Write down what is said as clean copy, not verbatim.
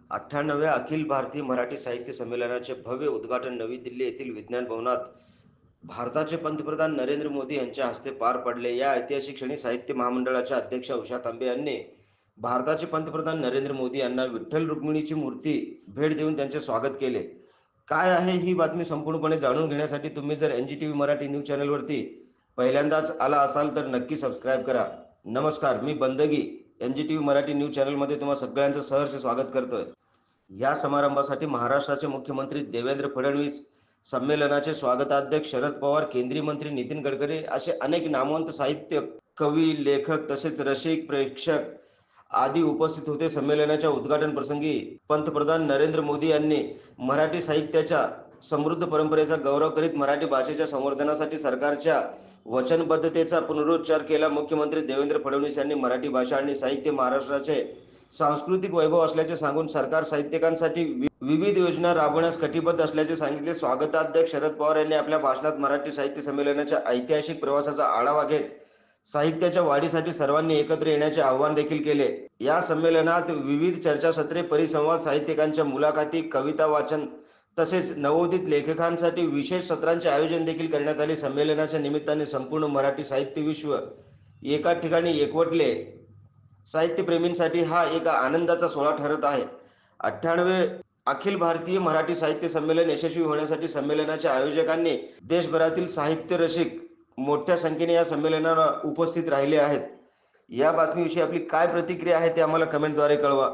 98व्या अखिल भारतीय मराठी साहित्य संमेलनाचे भव्य उद्घाटन नवी दिल्ली येथील विज्ञान भवनात भारताचे पंतप्रधान नरेंद्र मोदी यांच्या हस्ते पार पडले। या ऐतिहासिक क्षणी साहित्य महामंडळाच्या अध्यक्ष उषा तांबे यांनी भारताचे पंतप्रधान नरेंद्र मोदी यांना विठ्ठल रुक्मिणीची मूर्ती भेट देऊन त्यांचे स्वागत केले। काय आहे ही बातमी संपूर्णपणे जाणून घेण्यासाठी तुम्ही जर NGTV मराठी न्यूज चॅनलवरती पहिल्यांदाच आला असाल तर नक्की सबस्क्राइब करा। नमस्कार, मी बंदगी NGTV मराठी न्यूज चॅनलमध्ये तुम्हा सगळ्यांचं सहर्ष स्वागत करतोय। या समारंभासाठी महाराष्ट्राचे मुख्यमंत्री देवेंद्र फडणवीस, संमेलनाचे स्वागताध्यक्ष शरद पवार, केंद्रीय मंत्री नितीन गडकरी असे अनेक नामवंत साहित्य कवी, लेखक तसेच रसिक, प्रेक्षक आदी उपस्थित होते। संमेलनाच्या उद्घाटन प्रसंगी पंतप्रधान नरेंद्र मोदी यांनी मराठी साहित्याच्या समृद्ध परंपरेचा गौरव करीत मराठी भाषेच्या संवर्धनासाठी सरकारच्या वचनबद्धतेचा पुनरुच्चार केला। मुख्यमंत्री देवेंद्र फडणवीस यांनी मराठी भाषा आणि साहित्य महाराष्ट्राचे सांस्कृतिक वैभव असल्याचे सांगून सरकार साहित्यिकांसाठी विविध योजना राबवण्यास कटिबद्ध असल्याचे सांगितले। स्वागताध्यक्ष शरद पवार यांनी आपल्या भाषणात मराठी साहित्य संमेलनाच्या ऐतिहासिक प्रवासाचा आढावा घेत साहित्याच्या वाढीसाठी सर्वांनी एकत्र येण्याचे आवाहन देखील केले। या संमेलनात विविध चर्चासत्रे, परिसंवाद, साहित्यिकांच्या मुलाखती, कविता वाचन तसेच नवोदित लेखकांसाठी विशेष सत्रांचे आयोजन देखील करण्यात आले। संमेलनाच्या निमित्ताने संपूर्ण मराठी साहित्य विश्व एका ठिकाणी एकवटले। साहित्यप्रेमींसाठी हा एक आनंदाचा सोहळा ठरत आहे। 98वे अखिल भारतीय मराठी साहित्य संमेलन यशस्वी होण्यासाठी संमेलनाच्या आयोजकांनी देशभरातील साहित्य रसिक मोठ्या संख्येने या संमेलनाला उपस्थित राहिले आहेत। या बातमीविषयी आपली काय प्रतिक्रिया आहे ते आम्हाला कमेंटद्वारे कळवा।